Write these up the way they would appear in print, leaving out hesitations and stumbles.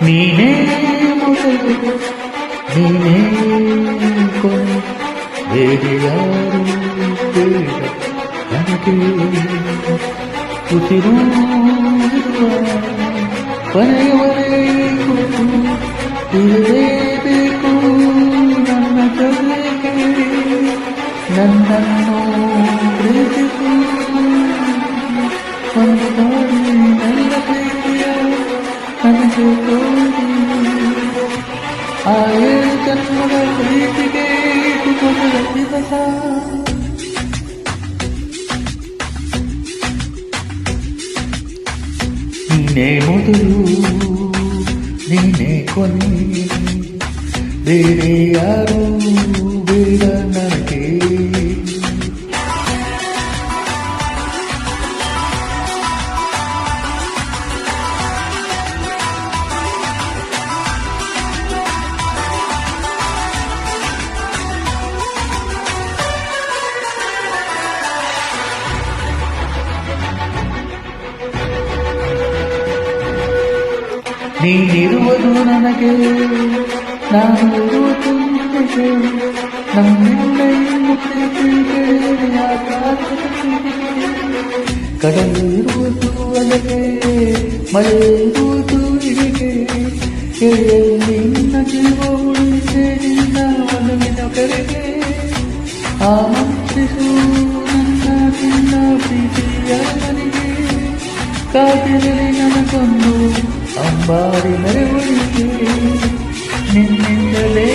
ನೀನೇ ಮೊದಲು ನೀನೇ ಕೊನೆ ಬೇರೆ ಯಾರು ಬೇಡ ನನಗೆ ಉಸಿರು ಕೊನೆಯವರೆಗೂ ಇರಲೇಬೇಕು ನನ್ನ ಜೊತೆಗೆ ನನ್ನನ್ನು ಪ್ರೀತಿಸು ಒಂದು ಬಾರಿ ನನ್ನ ಪ್ರೀತಿಯ ನನಗೆ ತೋರಿ ಆ 7 ಜನ್ಮದ ಪ್ರೀತಿಗೆ ಇಟ್ಟುಕೊಂಡ ದಿವಸ ನೀನೇ ಮೊದಲು ನೀನೇ ಕೊನೆ ಬೇರೆ ಯಾರು ಬೇಡ ನನಗೆ ನೀನಿರುವುದು ನನಗೆ ನಾನು ಇರುವುದು ನಿನಗೆ ನಮ್ಮೆಲ್ಲ ಕಡಲು ಇರುವುದು ಅಲೆಗೆ ಮಳೆ ಇರುವುದು ಇಳಿಗೆ ನಿನ್ನ ಜೀವ ಉಳಿಸೆ ನಿನ್ನ ಒಲವಿನ ಕರೆಗೆ ಆಮಂತ್ರಿಸು ನಿನ್ನ ಪ್ರೀತಿಯ ಮನೆಗೆ ಕಾದಿರಲಿ ನನಗೊಂದು ಅಂಬಾರಿ ಮೆರವಣಿಗೆ ನಿನ್ನಿಂದಲೇ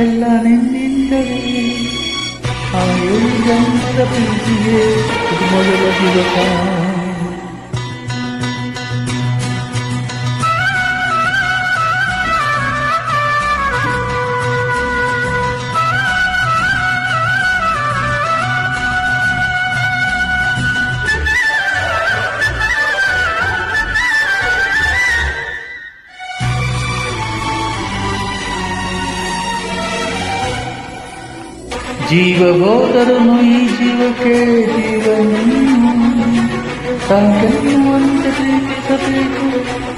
ಎಲ್ಲ ನಿನ್ನಿಂದಲೇ ಆ 7 ಜನ್ಮದ ಪ್ರೀತಿಗೆ ಇದು ಮೊದಲ ದಿವಸ ಜೀವ ಹೋದರೂ ಈ ಜೀವಕ್ಕೆ ಜೀವ ಸಾಕೆನ್ನುವಂತೆ ಪ್ರೀತಿಸಬೇಕು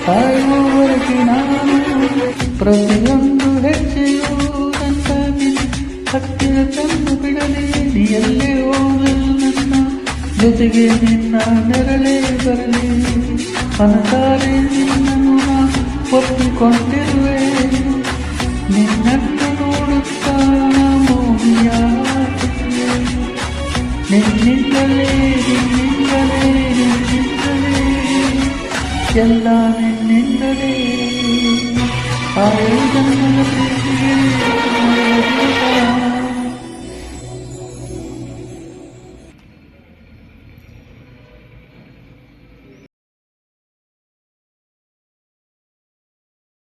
ಸಾಯುವವರೆಗೆ ನಾನು ಪ್ರತಿಯೊಂದು ಹೆಜ್ಜೆಯೂ ನನ್ನ ಹತ್ತಿರ ತಂದು ಬಿಡಲಿ ನೀಯಲ್ಲೇ ಹೋಗಲು ನನ್ನ ಜೊತೆಗೆ ನಿನ್ನ ನೆರಳೇ ಬರಲಿ ಮನಸಾರೆ ನಿನ್ನನ್ನು ಒಪ್ಪಿಕೊಂಡಿರುವೆ ನಿನ್ನನ್ನು ನೋಡುತ್ತಾ ನಿನ್ನಿಂದಲೇ ಎಲ್ಲ ನಿನ್ನಿಂದಲೇ